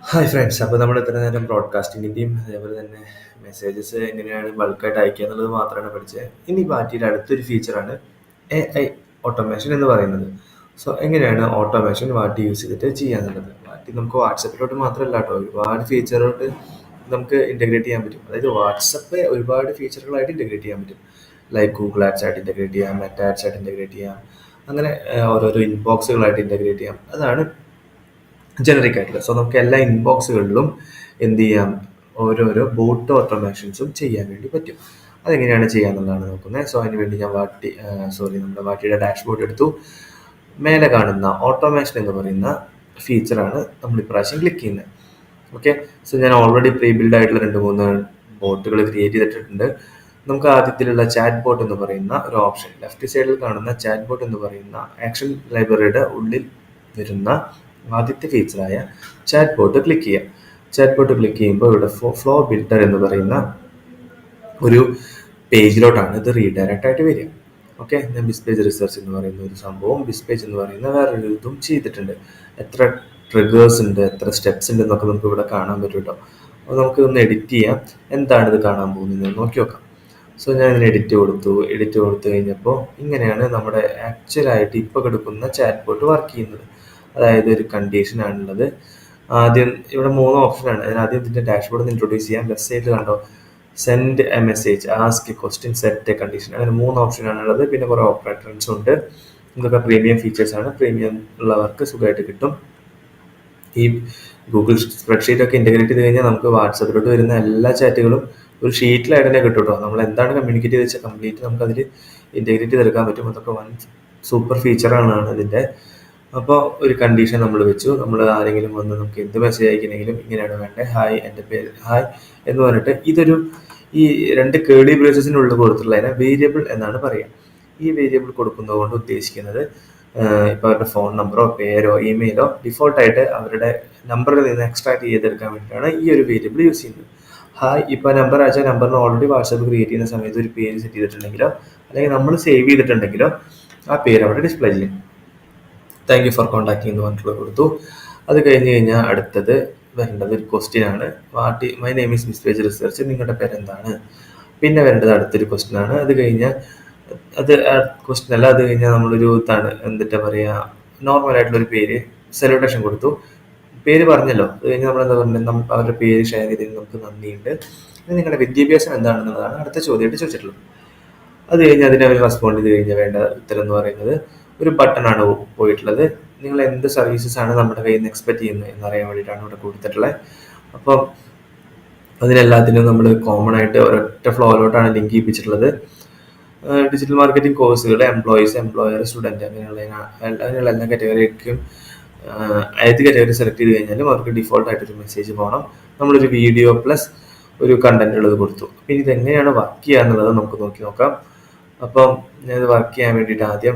Hi friends, അപ്പോൾ നമ്മൾ ഇത്ര നേരം ബ്രോഡ്കാസ്റ്റിങ്ങിൻ്റെയും അതേപോലെ തന്നെ മെസ്സേജസ് എങ്ങനെയാണ് ബൾക്കായിട്ട് അയക്കുക എന്നുള്ളത് മാത്രമാണ് പഠിച്ചത്. ഇനി ബാറ്റിയുടെ അടുത്തൊരു ഫീച്ചറാണ് AI ഓട്ടോമേഷൻ എന്ന് പറയുന്നത്. സോ എങ്ങനെയാണ് ഓട്ടോമേഷൻ വാട്ടി യൂസ് ചെയ്തിട്ട് ചെയ്യാന്നുള്ളത്. വാട്ടി നമുക്ക് വാട്സപ്പിലോട്ട് മാത്രമല്ല കേട്ടോ, ഒരുപാട് ഫീച്ചറോട്ട് നമുക്ക് ഇൻറ്റഗ്രേറ്റ് ചെയ്യാൻ പറ്റും. അതായത് വാട്സപ്പ് ഒരുപാട് ഫീച്ചറുകളായിട്ട് ഇൻറ്റഗ്രേറ്റ് ചെയ്യാൻ പറ്റും. ലൈക്ക് ഗൂഗിൾ ആഡ്സ് ആയിട്ട് ഇൻറ്റഗ്രേറ്റ് ചെയ്യാം, മെറ്റ ആഡ്സ് ആയിട്ട് ഇൻറ്റഗ്രേറ്റ് ചെയ്യാം, അങ്ങനെ ഓരോരോ ഇൻബോക്സുകളായിട്ട് ഇൻറ്റഗ്രേറ്റ് ചെയ്യാം. അതാണ് ജനറിക് ആയിട്ടുള്ള. സോ നമുക്ക് എല്ലാ ഇൻബോക്സുകളിലും എന്ത് ചെയ്യാം, ഓരോരോ ബോട്ട് ഓട്ടോമേഷൻസും ചെയ്യാൻ വേണ്ടി പറ്റും. അതെങ്ങനെയാണ് ചെയ്യാന്നുള്ളതാണ് നോക്കുന്നത്. സോ അതിന് വേണ്ടി ഞാൻ നമ്മുടെ വാട്ടിയുടെ ഡാഷ്ബോർഡ് എടുത്തു. മേലെ കാണുന്ന ഓട്ടോമേഷൻ എന്ന് പറയുന്ന ഫീച്ചറാണ് നമ്മൾ ഇപ്രാവശ്യം ക്ലിക്ക് ചെയ്യുന്നത്. ഓക്കെ, സോ ഞാൻ ഓൾറെഡി പ്രീ ബിൽഡ് ആയിട്ടുള്ള 2-3 ബോട്ടുകൾ ക്രിയേറ്റ് ചെയ്തിട്ടുണ്ട്. നമുക്ക് ആദ്യത്തിലുള്ള ചാറ്റ് ബോട്ട് എന്ന് പറയുന്ന ഒരു ഓപ്ഷൻ, ലെഫ്റ്റ് സൈഡിൽ കാണുന്ന ചാറ്റ് ബോട്ട് എന്ന് പറയുന്ന ആക്ഷൻ ലൈബ്രറിയുടെ ഉള്ളിൽ വരുന്ന ആദ്യത്തെ ഫീച്ചറായ ചാറ്റ് ബോട്ട് ക്ലിക്ക് ചെയ്യാം. ചാറ്റ് ബോട്ട് ക്ലിക്ക് ചെയ്യുമ്പോൾ ഇവിടെ ഫ്ലോ ബിൽഡർ എന്ന് പറയുന്ന ഒരു പേജിലോട്ടാണ് ഇത് റീഡയറക്റ്റ് ആയിട്ട് വരിക. ഓക്കെ, ഞാൻ ബിസ്പേജ് റിസർച്ച് എന്ന് പറയുന്ന ഒരു സംഭവം, ബിസ്പേജ് എന്ന് പറയുന്ന വേറൊരു ഇതും ചെയ്തിട്ടുണ്ട്. എത്ര ട്രിഗേഴ്സ് ഉണ്ട്, എത്ര സ്റ്റെപ്സ് ഉണ്ട് എന്നൊക്കെ നമുക്ക് ഇവിടെ കാണാൻ പറ്റും കേട്ടോ. അപ്പോൾ നമുക്ക് ഒന്ന് എഡിറ്റ് ചെയ്യാം, എന്താണ് ഇത് കാണാൻ പോകുന്നത് നോക്കി നോക്കാം. സോ ഞാൻ ഇതിന് എഡിറ്റ് കൊടുത്തു കഴിഞ്ഞപ്പോൾ ഇങ്ങനെയാണ് നമ്മുടെ ആക്ച്വലായിട്ട് ഇപ്പോൾ കിടക്കുന്ന ചാറ്റ് ബോട്ട് വർക്ക് ചെയ്യുന്നത്. അതായത് ഒരു കണ്ടീഷനാണുള്ളത്. ആദ്യം ഇവിടെ 3 ഓപ്ഷനാണ്. അതിനാദ്യം ഇതിൻ്റെ ഡാഷ്ബോർഡ് ഒന്ന് ഇൻട്രൊഡ്യൂസ് ചെയ്യാം. ലെഫ്റ്റ് സൈഡിൽ കണ്ടോ, send A message, ask A question, set A condition, അങ്ങനെ 3 ഓപ്ഷനാണുള്ളത്. പിന്നെ കുറേ ഓപ്പറേറ്റർസും ഉണ്ട്. ഇതൊക്കെ പ്രീമിയം ഫീച്ചേഴ്സാണ്. പ്രീമിയം ഉള്ളവർക്ക് സുഖമായിട്ട് കിട്ടും. ഈ ഗൂഗിൾ സ്പ്രെഡ്ഷീറ്റ് ഒക്കെ ഇൻറ്റഗ്രേറ്റ് ചെയ്ത് കഴിഞ്ഞാൽ നമുക്ക് വാട്സപ്പിലോട്ട് വരുന്ന എല്ലാ ചാറ്റുകളും ഒരു ഷീറ്റിലായിട്ട് തന്നെ കിട്ടും കേട്ടോ. നമ്മൾ എന്താണ് കമ്മ്യൂണിക്കേറ്റ് ചെയ്ത് വെച്ചാൽ കംപ്ലീറ്റ് നമുക്ക് അതിൽ ഇൻറ്റഗ്രേറ്റ് ചെയ്തെടുക്കാൻ പറ്റും. അതൊക്കെ വൺ സൂപ്പർ ഫീച്ചറാണ് ഇതിൻ്റെ. അപ്പോൾ ഒരു കണ്ടീഷൻ നമ്മൾ വെച്ചു. നമ്മൾ ആരെങ്കിലും വന്ന് നമുക്ക് എന്ത് മെസ്സേജ് അയക്കണമെങ്കിലും ഇങ്ങനെയാണ് വേണ്ടത്, ഹായ് എൻ്റെ പേര് ഹായ് എന്ന് പറഞ്ഞിട്ട് ഇതൊരു ഈ 2 കേളി ബ്രേസസിനുള്ളിൽ കൊടുത്തിട്ടുള്ളതിനെ വേരിയബിൾ എന്നാണ് പറയുക. ഈ വേരിയബിൾ കൊടുക്കുന്നത് കൊണ്ട് ഉദ്ദേശിക്കുന്നത് ഇപ്പോൾ അവരുടെ ഫോൺ നമ്പറോ പേരോ ഇമെയിലോ ഡിഫോൾട്ടായിട്ട് അവരുടെ നമ്പറിൽ നിന്ന് എക്സ്ട്രാക്ട് ചെയ്തെടുക്കാൻ വേണ്ടിയിട്ടാണ് ഈ ഒരു വേരിയബിൾ യൂസ് ചെയ്യുന്നത്. ഹായ് ഇപ്പോൾ നമ്പർ അയച്ചാൽ നമ്പറിന് ഓൾറെഡി വാട്സാപ്പ് ക്രിയേറ്റ് ചെയ്യുന്ന സമയത്ത് ഒരു പേര് സെറ്റ് ചെയ്തിട്ടുണ്ടെങ്കിലോ അല്ലെങ്കിൽ നമ്മൾ സേവ് ചെയ്തിട്ടുണ്ടെങ്കിലോ ആ പേര് അവിടെ ഡിസ്പ്ലേ ചെയ്യും. താങ്ക് യു ഫോർ കോൺടാക്ടിങ് എന്ന് പറഞ്ഞിട്ടുള്ള കൊടുത്തു. അത് കഴിഞ്ഞ് കഴിഞ്ഞാൽ അടുത്തത് വരേണ്ടത് ഒരു ക്വസ്റ്റ്യൻ ആണ്. മൈ നെയിം ഈസ് ബിസ്പേജ് റിസർച്ച്, നിങ്ങളുടെ പേരെന്താണ്. പിന്നെ വരേണ്ടത് അടുത്തൊരു ക്വസ്റ്റ്യൻ ആണ്. അത് കഴിഞ്ഞാൽ അത് ക്വസ്റ്റ്യൻ അല്ല, അത് കഴിഞ്ഞാൽ നമ്മളൊരു എന്താ പറയുക, നോർമലായിട്ടുള്ളൊരു പേര് സെലിബ്രേഷൻ കൊടുത്തു. പേര് പറഞ്ഞല്ലോ. അത് കഴിഞ്ഞ് നമ്മളെന്താ പറഞ്ഞത്, അവരുടെ പേര് ഷെയർ ചെയ്തതിന് നമുക്ക് നന്ദിയുണ്ട്. നിങ്ങളുടെ വിദ്യാഭ്യാസം എന്താണെന്നുള്ളതാണ് അടുത്ത ചോദ്യമായിട്ട് ചോദിച്ചിട്ടുള്ളത്. അത് കഴിഞ്ഞ് അതിനെ അവർ റെസ്പോണ്ട് ചെയ്ത് കഴിഞ്ഞാൽ വേണ്ട ഉത്തരം എന്ന് പറയുന്നത് ഒരു ബട്ടണാണ് പോയിട്ടുള്ളത്. നിങ്ങൾ എന്ത് സർവീസസ് ആണ് നമ്മുടെ കയ്യിൽ നിന്ന് എക്സ്പെക്ട് ചെയ്യുന്നത് എന്നറിയാൻ വേണ്ടിയിട്ടാണ് ഇവിടെ കൊടുത്തിട്ടുള്ളത്. അപ്പം അതിനെല്ലാത്തിനും നമ്മൾ കോമൺ ആയിട്ട് ഒരൊറ്റ ഫ്ലോയിലോട്ടാണ് ലിങ്ക് ചെയ്യിപ്പിച്ചിട്ടുള്ളത്. ഡിജിറ്റൽ മാർക്കറ്റിംഗ് കോഴ്സുകൾ, എംപ്ലോയീസ്, എംപ്ലോയർ, സ്റ്റുഡൻറ്റ്, അങ്ങനെയുള്ള എല്ലാ കാറ്റഗറിക്കും ഏത് കാറ്റഗറി സെലക്ട് ചെയ്ത് കഴിഞ്ഞാലും അവർക്ക് ഡിഫോൾട്ടായിട്ടൊരു മെസ്സേജ് പോകണം. നമ്മളൊരു വീഡിയോ പ്ലസ് ഒരു കണ്ടന്റ് ഉള്ളത് കൊടുത്തു. അപ്പം ഇതെങ്ങനെയാണ് വർക്ക് ചെയ്യുക എന്നുള്ളത് നമുക്ക് നോക്കാം. അപ്പം ഞാനിത് വർക്ക് ചെയ്യാൻ വേണ്ടിയിട്ട് ആദ്യം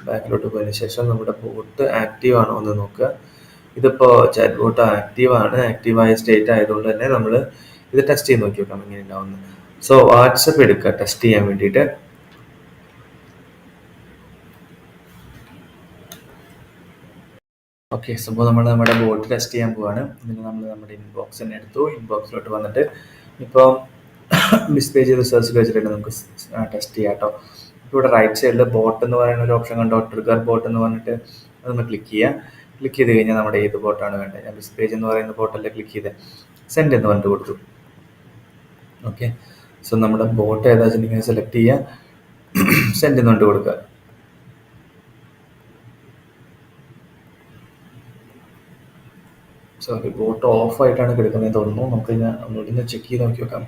ബാക്കിലോട്ട് പോയതിന് ശേഷം നമ്മുടെ ബോട്ട് ആക്റ്റീവ് ആണോ എന്ന് നോക്കുക. ഇതിപ്പോൾ ചാറ്റ് ബോട്ട് ആക്റ്റീവായ സ്റ്റേറ്റ് ആയതുകൊണ്ട് തന്നെ നമ്മൾ ഇത് ടെസ്റ്റ് ചെയ്ത് നോക്കി നോക്കാം എങ്ങനെ ഉണ്ടാവുന്നത്. സോ വാട്സപ്പ് എടുക്കുക ടെസ്റ്റ് ചെയ്യാൻ വേണ്ടിയിട്ട്. ഓക്കെ, സോ നമ്മൾ നമ്മുടെ ബോട്ട് ടെസ്റ്റ് ചെയ്യാൻ പോവാണ്. ഇതിന് നമ്മൾ നമ്മുടെ ഇൻബോക്സ് തന്നെ എടുത്തു. ഇൻബോക്സിലോട്ട് വന്നിട്ട് ഇപ്പോൾ ബിസ്പേജ് റിസർച്ച് വെച്ചിട്ട് നമുക്ക് ടെസ്റ്റ് ചെയ്യാം കേട്ടോ. ഇപ്പോൾ ഇവിടെ റൈറ്റ് സൈഡിൽ ബോട്ട് എന്ന് പറയുന്ന ഒരു ഓപ്ഷൻ കണ്ടോ, ട്രിഗർ ബോട്ട് എന്ന് പറഞ്ഞിട്ട് അതൊന്ന് ക്ലിക്ക് ചെയ്ത് കഴിഞ്ഞാൽ നമ്മുടെ ഏത് ബോട്ടാണ് വേണ്ടത്. ഞാൻ ബിസ്പേജ് എന്ന് പറയുന്ന ബോട്ടല്ലേ ക്ലിക്ക് ചെയ്ത് സെൻഡ് എന്ന് പറഞ്ഞിട്ട് കൊടുത്തു. ഓക്കെ, സോ നമ്മുടെ ബോട്ട് ഏതാ വെച്ചിട്ടുണ്ടെങ്കിൽ സെലക്ട് ചെയ്യുക, സെൻഡ് എന്ന് പറഞ്ഞിട്ട് കൊടുക്കുക. സോറി, ബോട്ട് ഓഫ് ആയിട്ടാണ് കിടക്കുന്നത് തോന്നുന്നു. നമുക്ക് ഒന്നുകൂടി ചെക്ക് ചെയ്ത് നോക്കി നോക്കാം.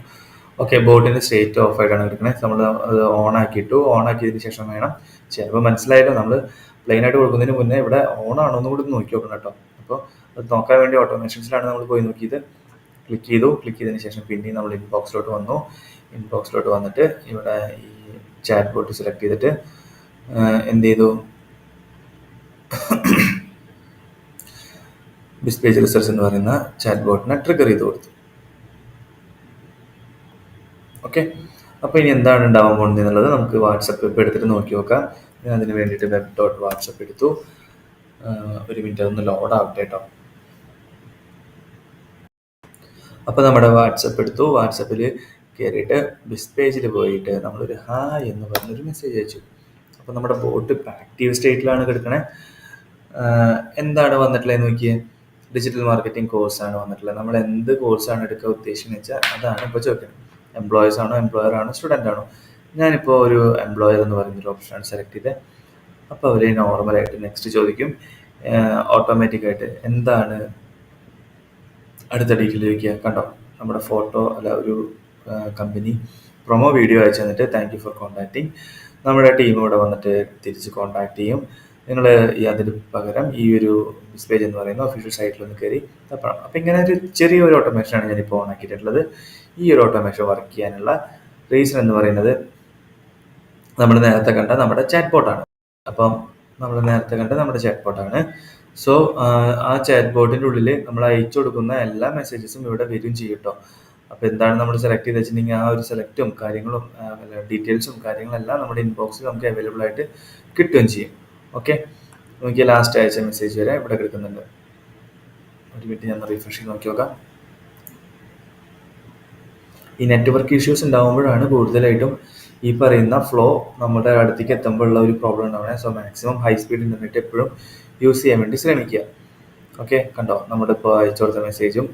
ഓക്കെ, ബോട്ടിൻ്റെ സ്റ്റേറ്റ് ഓഫ് ആയിട്ടാണ് കിടക്കുന്നത്. നമ്മൾ അത് ഓൺ ആക്കിയതിന് ശേഷം വേണം ചിലപ്പോൾ മനസ്സിലായല്ലോ, നമ്മൾ പ്ലെയിൻ ആയിട്ട് കൊടുക്കുന്നതിന് മുന്നേ ഇവിടെ ഓൺ ആണോ എന്ന് കൂടി നോക്കി നോക്കണം കേട്ടോ. അപ്പോൾ അത് നോക്കാൻ വേണ്ടി ഓട്ടോമേഷൻസിലാണ് നമ്മൾ പോയി നോക്കിയത്. ക്ലിക്ക് ചെയ്തതിന് ശേഷം പിന്നെയും നമ്മൾ ഇൻബോക്സിലോട്ട് വന്നിട്ട് ഇവിടെ ഈ ചാറ്റ് ബോട്ട് സെലക്ട് ചെയ്തിട്ട് എന്ത് ചെയ്തു, ബിസ് പേജ് റിസർച്ച് എന്ന് പറയുന്ന ചാറ്റ് ബോട്ടിനെ ട്രിഗർ ചെയ്ത് കൊടുത്തു. ഓക്കെ, അപ്പോൾ ഇനി എന്താണ് ഉണ്ടാവാൻ പോകുന്നത് എന്നുള്ളത് നമുക്ക് വാട്സപ്പ് ഇപ്പോൾ എടുത്തിട്ട് നോക്കി നോക്കാം. ഞാൻ അതിന് വേണ്ടിയിട്ട് web.whatsapp എടുത്തു. ഒരു മിനിറ്റ് അതൊന്ന് ലോഡ് ആവട്ടെ കേട്ടോ. അപ്പോൾ നമ്മുടെ വാട്സപ്പ് എടുത്തു. വാട്സപ്പിൽ കയറിയിട്ട് ബിസ് പേജിൽ പോയിട്ട് നമ്മളൊരു ഹായ് എന്ന് പറഞ്ഞൊരു മെസ്സേജ് അയച്ചു. അപ്പോൾ നമ്മുടെ ബോട്ട് ആക്റ്റീവ് സ്റ്റേറ്റിലാണ് കിടക്കണേ. എന്താണ് വന്നിട്ടുള്ളതെന്ന് നോക്കിയേ, ഡിജിറ്റൽ മാർക്കറ്റിംഗ് കോഴ്സാണ് വന്നിട്ടുള്ളത്. നമ്മൾ എന്ത് കോഴ്സാണ് എടുക്കാൻ ഉദ്ദേശിക്കുന്നത് വെച്ചാൽ അതാണ് ഇപ്പോൾ ചോദിക്കുന്നത്. എംപ്ലോയീസ് ആണോ, എംപ്ലോയർ ആണോ, സ്റ്റുഡൻ്റ് ആണോ? ഞാനിപ്പോൾ ഒരു എംപ്ലോയർ എന്ന് പറയുന്നൊരു ഓപ്ഷനാണ് സെലക്ട് ചെയ്തത്. അപ്പോൾ അവർ നോർമലായിട്ട് നെക്സ്റ്റ് ചോദിക്കും. ഓട്ടോമാറ്റിക്കായിട്ട് എന്താണ് അടുത്ത ഡീറ്റെയിൽ ചോദിക്കുക. കണ്ടോ, നമ്മുടെ ഫോട്ടോ അല്ല ഒരു കമ്പനി പ്രൊമോ വീഡിയോ അയച്ചു തന്നിട്ട് താങ്ക് യു ഫോർ കോൺടാക്റ്റിംഗ്. നമ്മുടെ ടീം ഇവിടെ വന്നിട്ട് തിരിച്ച് കോൺടാക്ട് ചെയ്യും. നിങ്ങൾ അതിന് പകരം ഈ ഒരു ബിസ് പേജ് എന്ന് പറയുന്ന ഒഫീഷ്യൽ സൈറ്റിലൊന്ന് കയറി തപ്പണം. അപ്പോൾ ഇങ്ങനെ ഒരു ചെറിയൊരു ഓട്ടോമേഷനാണ് ഞാനിപ്പോൾ ഓൺ ആക്കിയിട്ടുള്ളത്. ഈ ഒരു ഓട്ടോമേഷൻ വർക്ക് ചെയ്യാനുള്ള റീസൺ എന്ന് പറയുന്നത് നമ്മൾ നേരത്തെ കണ്ട നമ്മുടെ ചാറ്റ് ബോട്ടാണ്. അപ്പം നമ്മൾ നേരത്തെ കണ്ട നമ്മുടെ ചാറ്റ് ബോട്ടാണ്. സോ ആ ചാറ്റ് ബോട്ടിൻ്റെ ഉള്ളിൽ നമ്മൾ അയച്ചു കൊടുക്കുന്ന എല്ലാ മെസ്സേജസും ഇവിടെ വരും ചെയ്യും കേട്ടോ. അപ്പോൾ എന്താണ് നമ്മൾ സെലക്ട് ചെയ്ത് വെച്ചിട്ടുണ്ടെങ്കിൽ ആ ഒരു സെലക്റ്റും കാര്യങ്ങളും ഡീറ്റെയിൽസും കാര്യങ്ങളെല്ലാം നമ്മുടെ ഇൻബോക്സിൽ നമുക്ക് അവൈലബിൾ ആയിട്ട് കിട്ടുകയും ചെയ്യും. ഓക്കെ, നോക്കിയാൽ ലാസ്റ്റ് അയച്ച മെസ്സേജ് വരെ ഇവിടെ കിടക്കുന്നുണ്ട്. ഒരു മിനിറ്റ് ഞാൻ റീഫ്രഷ് ചെയ്ത് നോക്കി നോക്കാം. ഈ നെറ്റ്വർക്ക് ഇഷ്യൂസ് ഉണ്ടാകുമ്പോഴാണ് കൂടുതലായിട്ടും ഈ പറയുന്ന ഫ്ലോ നമ്മുടെ അടുത്തേക്ക് എത്തുമ്പോഴുള്ള ഒരു പ്രോബ്ലം ഉണ്ടാവുന്നത്. So maximum high speed internet എപ്പോഴും യൂസ് ചെയ്യാൻ വേണ്ടി ശ്രമിക്കുക. ഓക്കെ, കണ്ടോ, നമ്മുടെ ഇപ്പോൾ അയച്ചു കൊടുത്ത മെസ്സേജും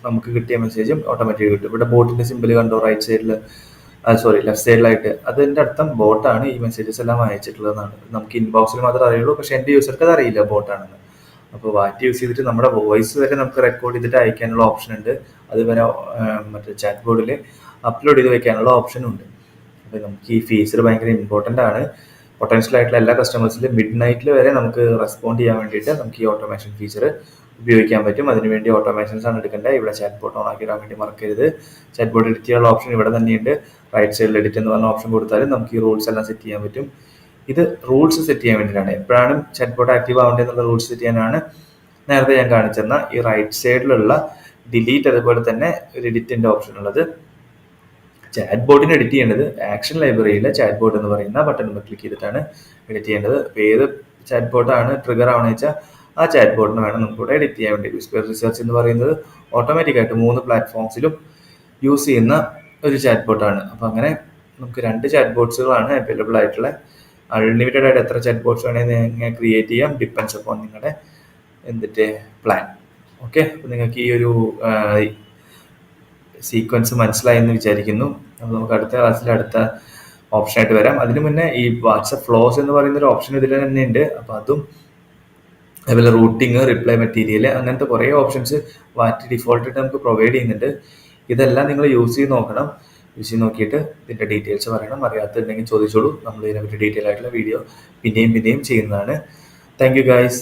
നമുക്ക് കിട്ടിയ മെസ്സേജും ഓട്ടോമാറ്റിക് കിട്ടും. ഇവിടെ ബോട്ടിൻ്റെ സിമ്പിൾ കണ്ടോ, റൈറ്റ് സൈഡിൽ ലെഫ്റ്റ് സൈഡിലായിട്ട്. അതിൻ്റെ അർത്ഥം ബോട്ടാണ് ഈ മെസ്സേജസ് എല്ലാം അയച്ചിട്ടുള്ളതെന്നാണ്. നമുക്ക് ഇൻബോക്സിൽ മാത്രമേ അറിയുള്ളൂ, പക്ഷേ എൻ്റെ യൂസർക്ക് അത് അറിയില്ല ബോട്ടാണെന്ന്. അപ്പോൾ വാറ്റ് യൂസ് ചെയ്തിട്ട് നമ്മുടെ വോയിസ് വരെ നമുക്ക് റെക്കോർഡ് ചെയ്തിട്ട് അയക്കാനുള്ള ഓപ്ഷൻ ഉണ്ട്. അതുവരെ മറ്റേ ചാറ്റ് ബോർഡിൽ അപ്ലോഡ് ചെയ്ത് വെക്കാനുള്ള ഓപ്ഷനും ഉണ്ട്. അപ്പോൾ നമുക്ക് ഈ ഫീച്ചർ ഭയങ്കര ഇമ്പോർട്ടൻ്റ് ആണ്. പൊട്ടൻഷ്യൽ ആയിട്ടുള്ള എല്ലാ കസ്റ്റമേഴ്സിലും മിഡ് നൈറ്റിൽ വരെ നമുക്ക് റെസ്പോണ്ട് ചെയ്യാൻ വേണ്ടിയിട്ട് നമുക്ക് ഈ ഓട്ടോമേഷൻ ഫീച്ചർ ഉപയോഗിക്കാൻ പറ്റും. അതിനുവേണ്ടി ഓട്ടോമേഷൻസ് ആണ് എടുക്കേണ്ടത്. ഇവിടെ ചാറ്റ് ബോട്ട് ഓൺ ആക്കിയിടാൻ വേണ്ടി മറക്കരുത്. ചാറ്റ് ബോട്ട് എഡിറ്റ് ചെയ്യാനുള്ള ഓപ്ഷൻ ഇവിടെ തന്നെയുണ്ട്. റൈറ്റ് സൈഡിൽ എഡിറ്റ് എന്ന് പറഞ്ഞ ഓപ്ഷൻ കൊടുത്താലും നമുക്ക് ഈ റൂൾസ് എല്ലാം സെറ്റ് ചെയ്യാൻ പറ്റും. ഇത് റൂൾസ് സെറ്റ് ചെയ്യാൻ വേണ്ടിയിട്ടാണ്. എപ്പോഴാണ് ചാറ്റ് ബോട്ട് ആക്റ്റീവ് ആവേണ്ടത് എന്നുള്ള റൂൾസ് സെറ്റ് ചെയ്യാനാണ് നേരത്തെ ഞാൻ കാണിച്ചെന്ന ഈ റൈറ്റ് സൈഡിലുള്ള ഡിലീറ്റ്, അതുപോലെ തന്നെ ഒരു എഡിറ്റിൻ്റെ ഓപ്ഷൻ ഉള്ളത്. ചാറ്റ് ബോട്ടിന് എഡിറ്റ് ചെയ്യേണ്ടത് ആക്ഷൻ ലൈബ്രറിയിലെ ചാറ്റ് ബോട്ട് എന്ന് പറയുന്ന ബട്ടൺ ക്ലിക്ക് ചെയ്തിട്ടാണ് എഡിറ്റ് ചെയ്യേണ്ടത്. അപ്പോൾ ഏത് ചാറ്റ് ബോട്ടാണ് ട്രിഗർ ആവണമെന്ന് വെച്ചാൽ ആ ചാറ്റ് ബോട്ടിന് വേണം നമുക്കിവിടെ എഡിറ്റ് ചെയ്യാൻ വേണ്ടി. ബിസ് പേജ് റിസർച്ച് എന്ന് പറയുന്നത് ഓട്ടോമാറ്റിക്കായിട്ട് 3 പ്ലാറ്റ്ഫോംസിലും യൂസ് ചെയ്യുന്ന ഒരു ചാറ്റ് ബോട്ടാണ്. അപ്പോൾ അങ്ങനെ നമുക്ക് 2 ചാറ്റ് ബോട്ട്സുകളാണ് അവൈലബിൾ ആയിട്ടുള്ള. അൺലിമിറ്റഡ് ആയിട്ട് എത്ര ചാറ്റ് ബോട്ട്സ് വേണമെങ്കിൽ നിങ്ങൾ ക്രിയേറ്റ് ചെയ്യാം, ഡിപ്പെൻഡ്സ് അപ്പോൺ നിങ്ങളുടെ പ്ലാൻ. ഓക്കെ, അപ്പോൾ നിങ്ങൾക്ക് ഈ ഒരു സീക്വൻസ് മനസ്സിലായി എന്ന് വിചാരിക്കുന്നു. അപ്പോൾ നമുക്ക് അടുത്ത ക്ലാസ്സിൽ അടുത്ത ഓപ്ഷനായിട്ട് വരാം. അതിന് മുന്നേ ഈ വാട്സപ്പ് ഫ്ലോസ് എന്ന് പറയുന്ന ഒരു ഓപ്ഷൻ ഇതിൽ തന്നെ ഉണ്ട്. അപ്പോൾ അതും അതുപോലെ റൂട്ടിങ്, റിപ്ലൈ മെറ്റീരിയൽ, അങ്ങനത്തെ കുറേ ഓപ്ഷൻസ് വാറ്റ് ഡിഫോൾട്ടായിട്ട് നമുക്ക് പ്രൊവൈഡ് ചെയ്യുന്നുണ്ട്. ഇതെല്ലാം നിങ്ങൾ യൂസ് ചെയ്ത് നോക്കണം. യൂസ് ചെയ്ത് നോക്കിയിട്ട് ഇതിൻ്റെ ഡീറ്റെയിൽസ് പറയണം. അറിയാത്തുണ്ടെങ്കിൽ ചോദിച്ചോളൂ. നമ്മൾ ഇതിനെപ്പറ്റി ഡീറ്റെയിൽ ആയിട്ടുള്ള വീഡിയോ പിന്നെയും ചെയ്യുന്നതാണ്. Thank you guys.